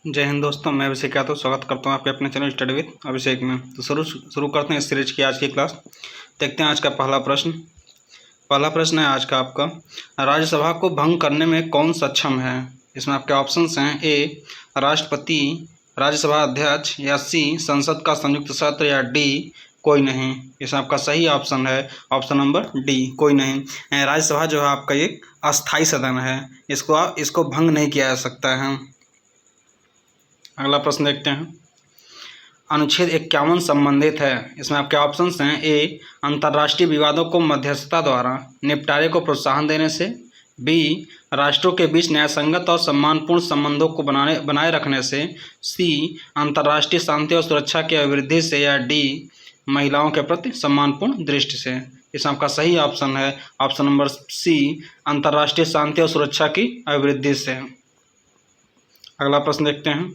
जय हिंद दोस्तों, मैं अभिषेक यादव स्वागत करता हूं आपके अपने चैनल स्टडी विद अभिषेक में। तो शुरू करते हैं इस सीरीज की आज की क्लास। देखते हैं आज का पहला प्रश्न है आज का आपका, राज्यसभा को भंग करने में कौन सक्षम है। इसमें आपके ऑप्शंस हैं, ए राष्ट्रपति, राज्यसभा अध्यक्ष, या सी संसद का संयुक्त सत्र, या डी कोई नहीं। इसमें आपका सही ऑप्शन है ऑप्शन नंबर डी, कोई नहीं। राज्यसभा जो है आपका एक अस्थायी सदन है, इसको भंग नहीं किया जा सकता है। अगला प्रश्न देखते हैं, अनुच्छेद 51 संबंधित है। इसमें आपके ऑप्शंस हैं, ए अंतर्राष्ट्रीय विवादों को मध्यस्थता द्वारा निपटारे को प्रोत्साहन देने से, बी राष्ट्रों के बीच न्यायसंगत और सम्मानपूर्ण संबंधों को बनाए रखने से, सी अंतर्राष्ट्रीय शांति और सुरक्षा की अभिवृद्धि से, या डी महिलाओं के प्रति सम्मानपूर्ण दृष्टि से। इसमें आपका सही ऑप्शन है ऑप्शन नंबर सी, अंतर्राष्ट्रीय शांति और सुरक्षा की अभिवृद्धि से। अगला प्रश्न देखते हैं,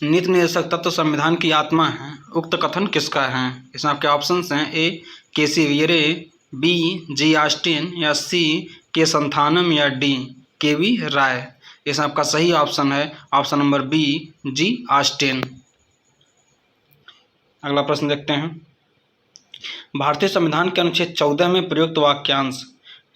नीति निर्देशक तत्व संविधान की आत्मा है, उक्त कथन किसका है। इसमें आपके ऑप्शंस हैं, ए केसी वीरे, बी जी ऑस्टिन, या सी के संथानम, या डी के वी राय। इसमें आपका सही ऑप्शन है ऑप्शन नंबर बी, जी ऑस्टिन। अगला प्रश्न देखते हैं, भारतीय संविधान के अनुच्छेद 14 में प्रयुक्त वाक्यांश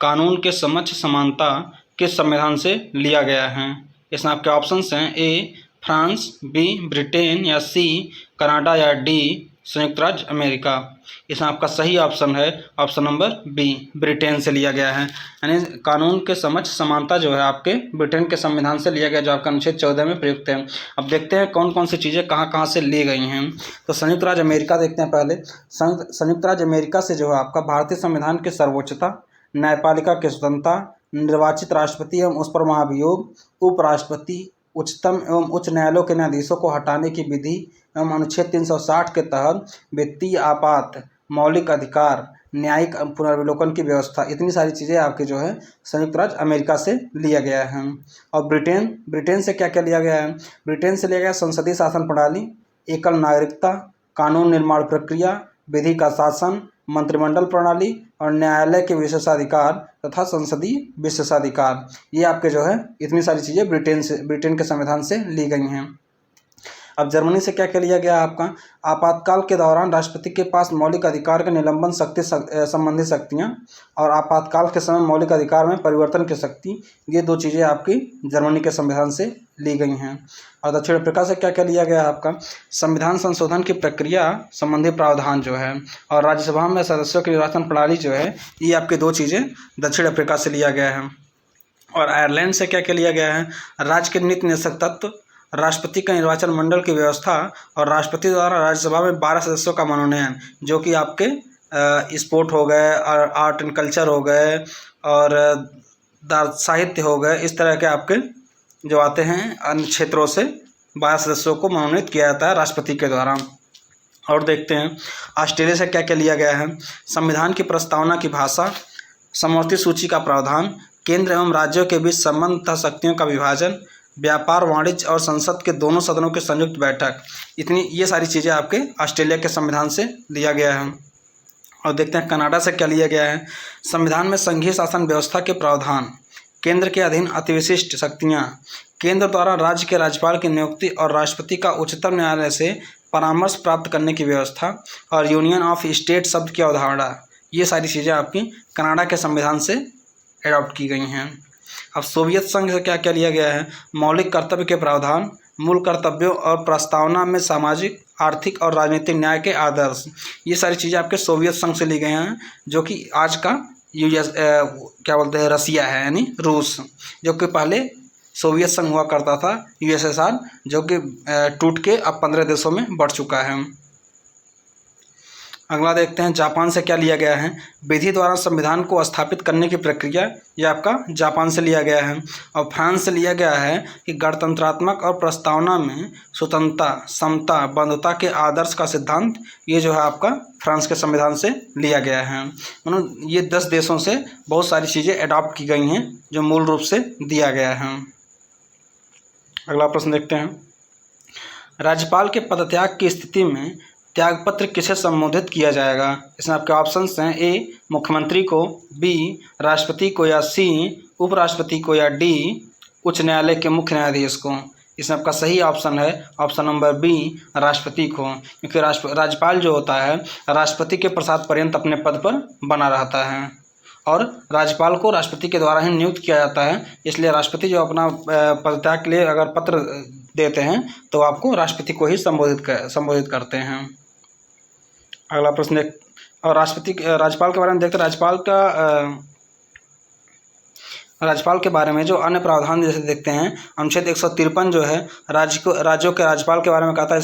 कानून के समक्ष समानता किस संविधान से लिया गया है। इसमें आपके ऑप्शंस हैं, ए फ्रांस, बी ब्रिटेन, या सी कनाडा, या डी संयुक्त राज्य अमेरिका। इसमें आपका सही ऑप्शन है ऑप्शन नंबर बी, ब्रिटेन से लिया गया है। यानी कानून के समक्ष समानता जो है आपके ब्रिटेन के संविधान से लिया गया, जो आपका अनुच्छेद 14 में प्रयुक्त है। अब देखते हैं कौन कौन सी चीज़ें कहाँ कहाँ से ली गई हैं। तो संयुक्त राज्य अमेरिका देखते हैं पहले। संयुक्त राज्य अमेरिका से जो है आपका भारतीय संविधान की सर्वोच्चता, न्यायपालिका की स्वतंत्रता, निर्वाचित राष्ट्रपति एवं उस पर महाभियोग, उपराष्ट्रपति, उच्चतम एवं उच्च न्यायालयों के न्यायाधीशों को हटाने की विधि एवं अनुच्छेद 360 के तहत वित्तीय आपात, मौलिक अधिकार, न्यायिक पुनर्विलोकन की व्यवस्था, इतनी सारी चीज़ें आपके जो है संयुक्त राज्य अमेरिका से लिया गया है। और ब्रिटेन से क्या क्या लिया गया है। ब्रिटेन से लिया गया संसदीय शासन प्रणाली, एकल नागरिकता, कानून निर्माण प्रक्रिया, विधि का शासन, मंत्रिमंडल प्रणाली, और न्यायालय के विशेषाधिकार तथा संसदीय विशेषाधिकार। ये आपके जो है इतनी सारी चीज़ें ब्रिटेन के संविधान से ली गई हैं। अब जर्मनी से क्या क्या लिया गया आपका, आपातकाल के दौरान राष्ट्रपति के पास मौलिक अधिकार के निलंबन शक्ति संबंधी शक्तियाँ, और आपातकाल के समय मौलिक अधिकार में परिवर्तन की शक्ति, ये दो चीज़ें आपकी जर्मनी के संविधान से ली गई हैं। और दक्षिण अफ्रीका से क्या क्या लिया गया आपका, संविधान संशोधन की प्रक्रिया संबंधी प्रावधान जो है, और राज्यसभा में सदस्यों की निर्वाचन प्रणाली जो है, ये आपकी दो चीज़ें दक्षिण अफ्रीका से लिया गया है। और आयरलैंड से क्या क्या लिया गया है, राज्य के नीति निर्देशक तत्व, राष्ट्रपति का निर्वाचन मंडल की व्यवस्था, और राष्ट्रपति द्वारा राज्यसभा में 12 सदस्यों का मनोनयन, जो कि आपके स्पोर्ट हो गए, और आर्ट एंड कल्चर हो गए, और साहित्य हो गए, इस तरह के आपके जो आते हैं अन्य क्षेत्रों से 12 सदस्यों को मनोनीत किया जाता है राष्ट्रपति के द्वारा। और देखते हैं ऑस्ट्रेलिया से क्या क्या लिया गया है, संविधान की प्रस्तावना की भाषा, समवर्ती सूची का प्रावधान, केंद्र एवं राज्यों के बीच संबंध तथा शक्तियों का विभाजन, व्यापार, वाणिज्य और संसद के दोनों सदनों की संयुक्त बैठक, ये सारी चीज़ें आपके ऑस्ट्रेलिया के संविधान से लिया गया है। और देखते हैं कनाडा से क्या लिया गया है, संविधान में संघीय शासन व्यवस्था के प्रावधान, केंद्र के अधीन अतिविशिष्ट शक्तियाँ, केंद्र द्वारा राज्य के राज्यपाल की नियुक्ति और राष्ट्रपति का उच्चतम न्यायालय से परामर्श प्राप्त करने की व्यवस्था, और यूनियन ऑफ स्टेट शब्द की अवधारणा, ये सारी चीज़ें आपकी कनाडा के संविधान से एडॉप्ट की गई हैं। अब सोवियत संघ से क्या क्या लिया गया है, मौलिक कर्तव्य के प्रावधान, मूल कर्तव्यों और प्रस्तावना में सामाजिक, आर्थिक और राजनीतिक न्याय के आदर्श, ये सारी चीज़ें आपके सोवियत संघ से ली गई हैं, जो कि आज का क्या बोलते हैं रसिया है, यानी रूस, जो कि पहले सोवियत संघ हुआ करता था, USSR, जो कि टूट के अब 15 देशों में बढ़ चुका है। अगला देखते हैं जापान से क्या लिया गया है, विधि द्वारा संविधान को स्थापित करने की प्रक्रिया, यह आपका जापान से लिया गया है। और फ्रांस से लिया गया है कि गणतंत्रात्मक और प्रस्तावना में स्वतंत्रता, समता, बंधुता के आदर्श का सिद्धांत, ये जो है आपका फ्रांस के संविधान से लिया गया है। मतलब ये 10 देशों से बहुत सारी चीज़ें अडॉप्ट की गई हैं, जो मूल रूप से दिया गया है। अगला प्रश्न देखते हैं, राज्यपाल के पदत्याग की स्थिति में त्यागपत्र किसे संबोधित किया जाएगा। इसमें आपके ऑप्शंस हैं, ए मुख्यमंत्री को, बी राष्ट्रपति को, या सी उपराष्ट्रपति को, या डी उच्च न्यायालय के मुख्य न्यायाधीश को। इसमें आपका सही ऑप्शन है ऑप्शन नंबर बी, राष्ट्रपति को, क्योंकि राज्यपाल जो होता है राष्ट्रपति के प्रसाद पर्यंत अपने पद पर बना रहता है और राज्यपाल को राष्ट्रपति के द्वारा ही नियुक्त किया जाता है। इसलिए राष्ट्रपति जो अपना पदत्याग के लिए अगर पत्र देते हैं तो आपको राष्ट्रपति को ही संबोधित करते हैं। अगला प्रश्न, और राज्यपाल के बारे में देखते हैं। राज्यपाल के बारे में जो अन्य प्रावधान जैसे देखते हैं, अनुच्छेद 153 जो है राज्यों के राज्यपाल के बारे में कहता है।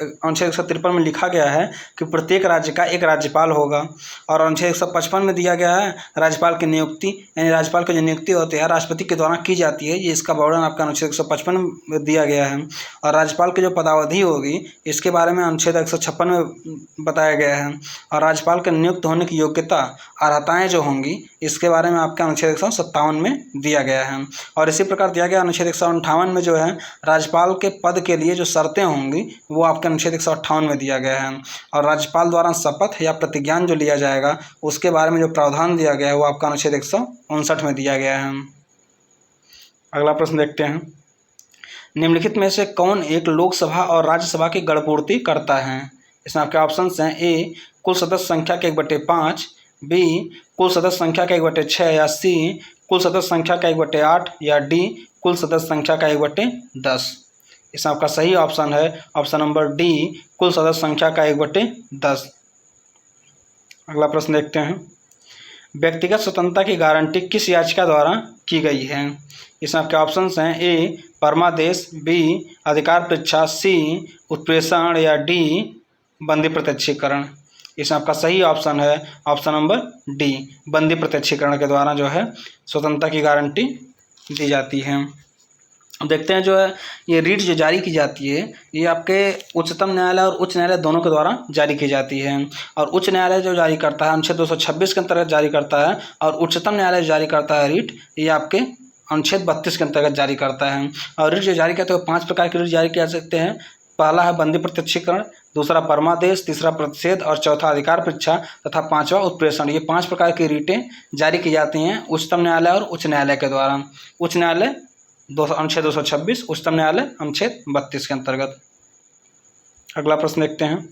अनुच्छेद 153 में लिखा गया है कि प्रत्येक राज्य का एक राज्यपाल होगा। और अनुच्छेद 155 में दिया गया है राज्यपाल की नियुक्ति, यानी राज्यपाल की जो नियुक्ति होती है राष्ट्रपति के द्वारा की जाती है। ये इसका वर्णन आपका अनुच्छेद 155 में दिया गया है। और राज्यपाल की जो पदावधि होगी इसके बारे में अनुच्छेद 156 में बताया गया है। और राज्यपाल के नियुक्त होने की योग्यता अर्हताएँ जो होंगी इसके बारे में आपका अनुच्छेद 157 में दिया गया है। और इसी प्रकार दिया गया अनुच्छेद 158 में जो है राज्यपाल के पद के लिए जो शर्तें होंगी वो आपके अनुच्छेद 158 में दिया गया है। और राज्यपाल द्वारा शपथ या प्रतिज्ञान जो लिया जाएगा उसके बारे में जो प्रावधान दिया गया है वो आपका अनुच्छेद 159 में दिया गया है। अगला प्रश्न देखते हैं, निम्नलिखित में से कौन एक लोकसभा और राज्यसभा की गणपूर्ति करता है? इसमें आपके ऑप्शंस हैं, ए कुल सदस्य संख्या के 1/5, बी कुल सदस्य संख्या का 1/6, या सी कुल सदस्य संख्या का 1/8, या डी कुल सदस्य संख्या का 1/10। इसमें आपका सही ऑप्शन है ऑप्शन नंबर डी, कुल सदस्य संख्या का 1/10। अगला प्रश्न देखते हैं, व्यक्तिगत स्वतंत्रता की गारंटी किस याचिका द्वारा की गई है? इसमें आपके ऑप्शंस हैं, ए परमादेश, बी अधिकार परीक्षा, सी उत्प्रेषण, या डी बंदी प्रत्यक्षीकरण। इसमें आपका सही ऑप्शन है ऑप्शन नंबर डी, बंदी प्रत्यक्षीकरण के द्वारा जो है स्वतंत्रता की गारंटी दी जाती है। देखते हैं जो है ये रीट जो जारी की जाती है ये आपके उच्चतम न्यायालय और उच्च न्यायालय दोनों के द्वारा जारी की जाती है। और उच्च न्यायालय जो जारी करता है अनुच्छेद 226 के अंतर्गत जारी करता है, और उच्चतम न्यायालय जारी करता है रीट ये आपके अनुच्छेद 32 के अंतर्गत जारी करता है। और रीट जो जारी करते हैं 5 प्रकार के रीट जारी किया सकते हैं। पहला है बंदी प्रत्यक्षीकरण, दूसरा परमादेश, तीसरा प्रतिषेध, और चौथा अधिकार परीक्षा, तथा पांचवा उत्प्रेषण। ये 5 प्रकार की रीटें जारी की जाती हैं उच्चतम न्यायालय और उच्च न्यायालय के द्वारा। उच्च न्यायालय अनुच्छेद 226, उच्चतम न्यायालय अनुच्छेद 32 के अंतर्गत। अगला प्रश्न देखते हैं,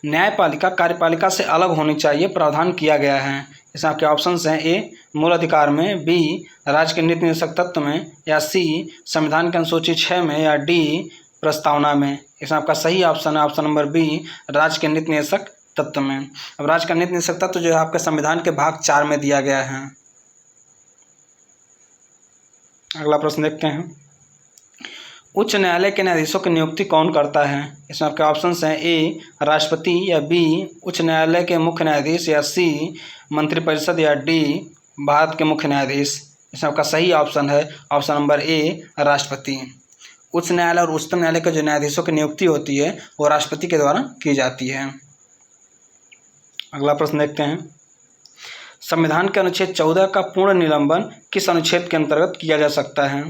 न्यायपालिका कार्यपालिका से अलग होनी चाहिए प्रावधान किया गया है। इसमें आपके ऑप्शंस हैं, ए मूल अधिकार में, बी राज्य के नीति निदेशक तत्व में, या सी संविधान के अनुसूची 6 में, या डी प्रस्तावना में। इसमें आपका सही ऑप्शन है ऑप्शन नंबर बी, राज्य के नीति निदेशक तत्व में। अब राज्य का नीति निदेशक तत्व जो है आपके संविधान के भाग 4 में दिया गया है। अगला प्रश्न देखते हैं, उच्च न्यायालय के न्यायाधीशों की नियुक्ति कौन करता है? इसमें आपके ऑप्शंस हैं, ए राष्ट्रपति, या बी उच्च न्यायालय के मुख्य न्यायाधीश, या सी मंत्रिपरिषद, या डी भारत के मुख्य न्यायाधीश। इसमें आपका सही ऑप्शन है ऑप्शन नंबर ए, राष्ट्रपति। उच्च न्यायालय और उच्चतम न्यायालय के जो न्यायाधीशों की नियुक्ति होती है वो राष्ट्रपति के द्वारा की जाती है। अगला प्रश्न देखते हैं, संविधान के अनुच्छेद 14 का पूर्ण निलंबन किस अनुच्छेद के अंतर्गत किया जा सकता है?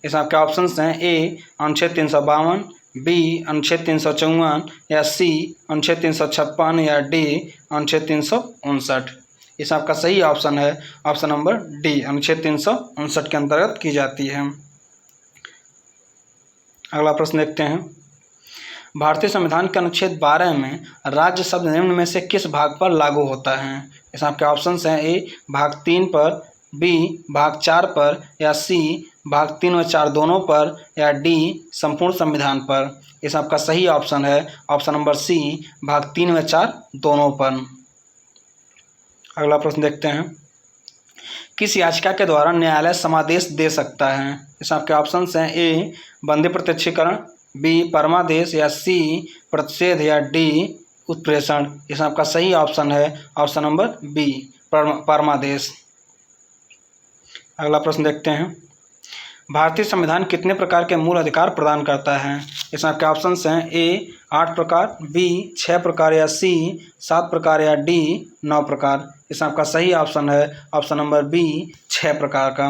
इसमें आपके ऑप्शंस हैं, ए अनुच्छेद 352, बी अनुच्छेद 354, या सी अनुच्छेद 356, या डी अनुच्छेद 359। इसमें आपका सही ऑप्शन है ऑप्शन नंबर डी, अनुच्छेद 359 के अंतर्गत की जाती है। अगला प्रश्न देखते हैं, भारतीय संविधान के अनुच्छेद 12 में राज्य शब्द निम्न में से किस भाग पर लागू होता है? इसमें आपके ऑप्शंस हैं, ए भाग 3 पर, बी भाग 4 पर, या सी भाग 3 व 4 दोनों पर, या डी संपूर्ण संविधान पर। इसमें आपका सही ऑप्शन है ऑप्शन नंबर सी, भाग 3 व 4 दोनों पर। अगला प्रश्न देखते हैं, किस याचिका के द्वारा न्यायालय समादेश दे सकता है? इसमें आपके ऑप्शंस हैं, ए बंदी प्रत्यक्षीकरण, बी परमादेश, या सी प्रतिषेध, या डी उत्प्रेषण। इसमें आपका सही ऑप्शन है ऑप्शन नंबर बी, परमादेश। अगला प्रश्न देखते हैं, भारतीय संविधान कितने प्रकार के मूल अधिकार प्रदान करता है? इसमें आपके ऑप्शंस हैं, ए 8 प्रकार, बी 6 प्रकार, या सी 7 प्रकार, या डी 9 प्रकार। इसमें आपका सही ऑप्शन है ऑप्शन नंबर बी, 6 प्रकार का।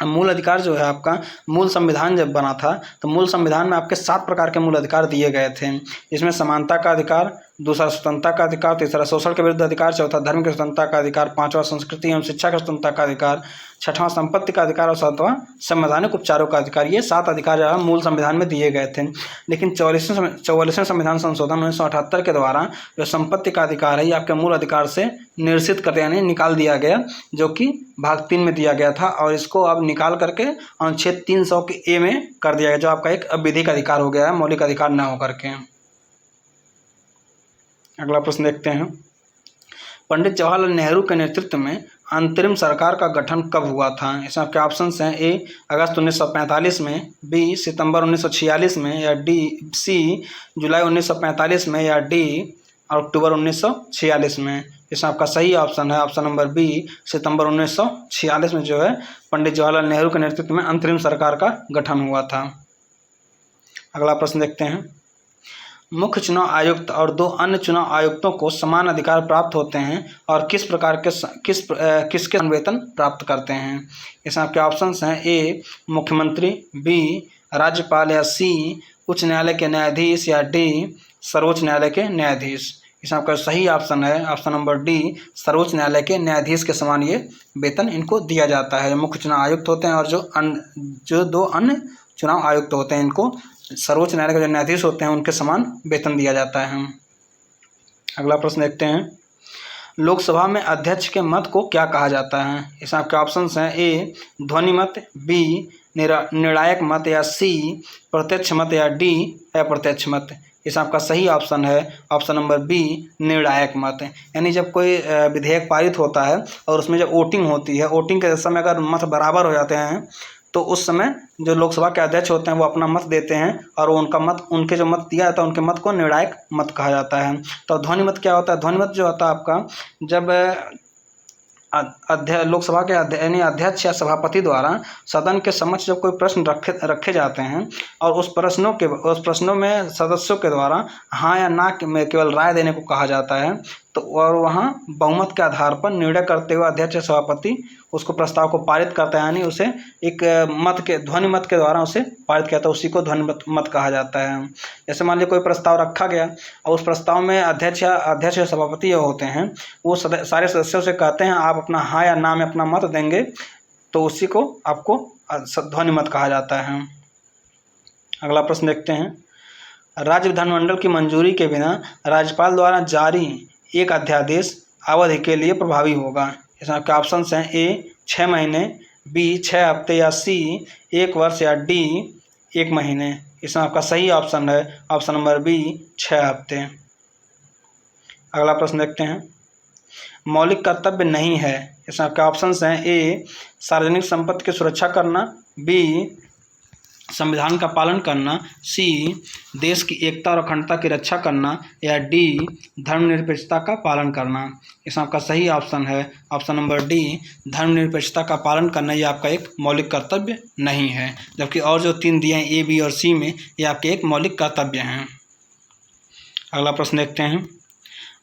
मूल अधिकार जो है आपका, मूल संविधान जब बना था तो मूल संविधान में आपके 7 प्रकार के मूल अधिकार दिए गए थे। इसमें समानता का अधिकार, दूसरा स्वतंत्रता का अधिकार, तीसरा शोषण के विरुद्ध अधिकार, चौथा धर्म की स्वतंत्रता का अधिकार, पांचवा संस्कृति एवं शिक्षा की स्वतंत्रता का अधिकार, छठवां संपत्ति का अधिकार और सातवां संवैधानिक उपचारों का अधिकार। ये 7 अधिकार जो है मूल संविधान में दिए गए थे। लेकिन 44वें संविधान संशोधन 1978 के द्वारा जो संपत्ति का अधिकार है ये आपके मूल अधिकार से निरसित कर यानी निकाल दिया गया, जो कि भाग 3 में दिया गया था, और इसको अब निकाल करके अनुच्छेद 300 के ए में कर दिया गया, जो आपका एक विधिक अधिकार हो गया है, मौलिक अधिकार न होकर के। अगला प्रश्न देखते हैं, पंडित जवाहरलाल नेहरू के नेतृत्व में अंतरिम सरकार का गठन कब हुआ था? इसमें आपके ऑप्शंस हैं, ए अगस्त 1945 में, बी सितंबर 1946 में, या डी सी जुलाई 1945 में, या डी अक्टूबर 1946 में। इसमें आपका सही ऑप्शन है ऑप्शन नंबर बी सितंबर 1946 में जो है पंडित जवाहरलाल नेहरू के नेतृत्व में अंतरिम सरकार का गठन हुआ था। अगला प्रश्न देखते हैं, मुख्य चुनाव आयुक्त और 2 अन्य चुनाव आयुक्तों को समान अधिकार प्राप्त होते हैं और किस प्रकार के किसके वेतन प्राप्त करते हैं? इसमें आपके ऑप्शंस हैं, ए मुख्यमंत्री, बी राज्यपाल, या सी उच्च न्यायालय के न्यायाधीश, या डी सर्वोच्च न्यायालय के न्यायाधीश। इसमें आपका सही ऑप्शन है ऑप्शन नंबर डी सर्वोच्च न्यायालय के न्यायाधीश के समान ये वेतन इनको दिया जाता है। मुख्य चुनाव आयुक्त होते हैं और जो 2 अन्य चुनाव आयुक्त होते हैं इनको सर्वोच्च न्यायालय के जो न्यायाधीश होते हैं उनके समान वेतन दिया जाता है। अगला प्रश्न देखते हैं, लोकसभा में अध्यक्ष के मत को क्या कहा जाता है? इसमें आपके ऑप्शंस हैं, ए ध्वनि मत, बी निर्णायक मत, या सी प्रत्यक्ष मत, या डी अप्रत्यक्ष मत। इसमें आपका सही ऑप्शन है ऑप्शन नंबर बी निर्णायक मत। यानी जब कोई विधेयक पारित होता है और उसमें जब वोटिंग होती है, वोटिंग के समय अगर मत बराबर हो जाते हैं तो उस समय जो लोकसभा के अध्यक्ष होते हैं वो अपना मत देते हैं और उनके जो मत दिया जाता है उनके मत को निर्णायक मत कहा जाता है। तो ध्वनि मत क्या होता है? ध्वनि मत जो होता है आपका, जब लोकसभा के यानी अध्यक्ष या सभापति द्वारा सदन के समक्ष जब कोई प्रश्न रखे जाते हैं और उस प्रश्नों में सदस्यों के द्वारा हाँ या ना में केवल राय देने को कहा जाता है, तो और वहाँ बहुमत के आधार पर निर्णय करते हुए अध्यक्ष या सभापति उसको प्रस्ताव को पारित करता है, यानी उसे एक ध्वनि मत के द्वारा उसे पारित किया था, उसी को ध्वनि मत कहा जाता है। जैसे मान लीजिए कोई प्रस्ताव रखा गया और उस प्रस्ताव में अध्यक्ष या सभापति जो होते हैं वो सारे सदस्यों से कहते हैं आप अपना हाँ या ना में अपना मत देंगे, तो उसी को आपको ध्वनि मत कहा जाता है। अगला प्रश्न देखते हैं, राज्य विधानमंडल की मंजूरी के बिना राज्यपाल द्वारा जारी एक अध्यादेश अवधि के लिए प्रभावी होगा। इसमें आपके ऑप्शन हैं, ए 6 महीने, बी 6 हफ्ते, या सी 1 वर्ष, या डी 1 महीने। इसमें आपका सही ऑप्शन है ऑप्शन नंबर बी 6 हफ्ते। अगला प्रश्न देखते हैं, मौलिक कर्तव्य नहीं है। इसमें आपके ऑप्शन हैं, ए सार्वजनिक संपत्ति की सुरक्षा करना, बी संविधान का पालन करना, सी देश की एकता और अखंडता की रक्षा करना, या डी धर्मनिरपेक्षता का पालन करना। इसमें आपका सही ऑप्शन है ऑप्शन नंबर डी धर्मनिरपेक्षता का पालन करना। ये आपका एक मौलिक कर्तव्य नहीं है, जबकि और जो 3 दिए हैं ए, बी और सी में ये आपके एक मौलिक कर्तव्य हैं। अगला प्रश्न देखते हैं,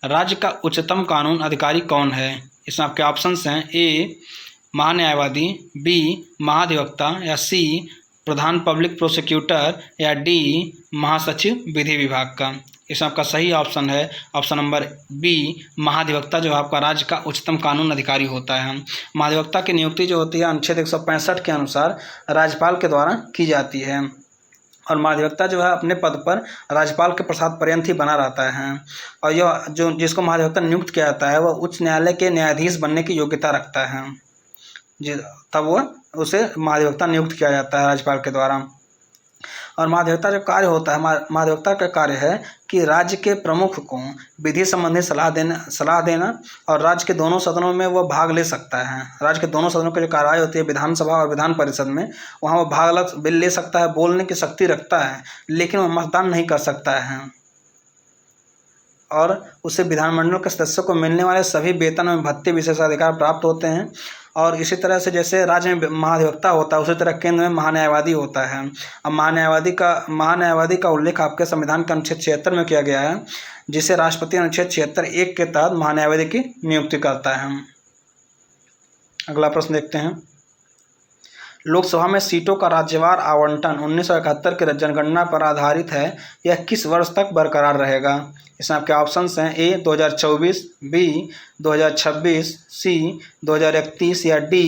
राज्य का उच्चतम कानून अधिकारी कौन है? इसमें आपके ऑप्शंस हैं, ए महान्यायवादी, बी महाधिवक्ता, या सी प्रधान पब्लिक प्रोसिक्यूटर, या डी महासचिव विधि विभाग का। इसमें आपका सही ऑप्शन है ऑप्शन नंबर बी महाधिवक्ता, जो आपका राज्य का उच्चतम कानून अधिकारी होता है। महाधिवक्ता की नियुक्ति जो होती है अनुच्छेद 165 के अनुसार राज्यपाल के द्वारा की जाती है, और महाधिवक्ता जो है अपने पद पर राज्यपाल के प्रसाद पर्यंत ही बना रहता है, और यह जो जिसको महाधिवक्ता नियुक्त किया जाता है वह उच्च न्यायालय के न्यायाधीश बनने की योग्यता रखता है, तब वह उसे महाधिवक्ता नियुक्त किया जाता है राज्यपाल के द्वारा। और महाधिवक्ता जो कार्य होता है, महाधिवक्ता का कार्य है कि राज्य के प्रमुख को विधि संबंधी सलाह देना और राज्य के दोनों सदनों में वह भाग ले सकता है। राज्य के दोनों सदनों की जो कार्रवाई होती है विधानसभा और विधान परिषद में, वहाँ वह भाग ले सकता है, बोलने की शक्ति रखता है, लेकिन वह मतदान नहीं कर सकता है। और उसे विधानमंडल के सदस्यों को मिलने वाले सभी वेतन एवं भत्ते विशेषाधिकार प्राप्त होते हैं। और इसी तरह से जैसे राज्य में महाधिवक्ता होता है उसी तरह केंद्र में महान्यायवादी होता है। अब महान्यायवादी का उल्लेख आपके संविधान के अनुच्छेद 76 में किया गया है, जिसे राष्ट्रपति अनुच्छेद 76(1) के तहत महान्यायवादी की नियुक्ति करता है। अगला प्रश्न देखते हैं, लोकसभा में सीटों का राज्यवार आवंटन 1971 की जनगणना पर आधारित है। यह किस वर्ष तक बरकरार रहेगा? इसमें आपके ऑप्शंस हैं ए 2024, बी 2026, सी 2031 या डी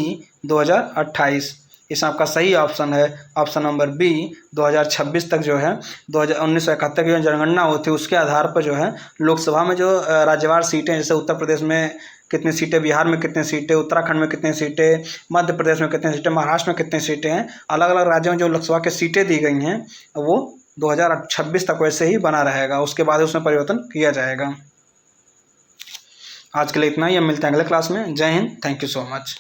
2028। इसमें आपका सही ऑप्शन है ऑप्शन नंबर बी 2026 तक जो है 1971 की जो जनगणना होती है उसके आधार पर जो है लोकसभा में जो राज्यवार सीटें, जैसे उत्तर प्रदेश में कितनी सीटें, बिहार में कितनी सीटें, उत्तराखंड में कितनी सीटें, मध्य प्रदेश में कितनी सीटें, महाराष्ट्र में कितनी सीटें हैं, अलग अलग राज्यों में जो लोकसभा की सीटें दी गई हैं वो 2026 तक वैसे ही बना रहेगा, उसके बाद उसमें परिवर्तन किया जाएगा। आज के लिए इतना ही, हम मिलते हैं अगले क्लास में। जय Hind, thank you so much.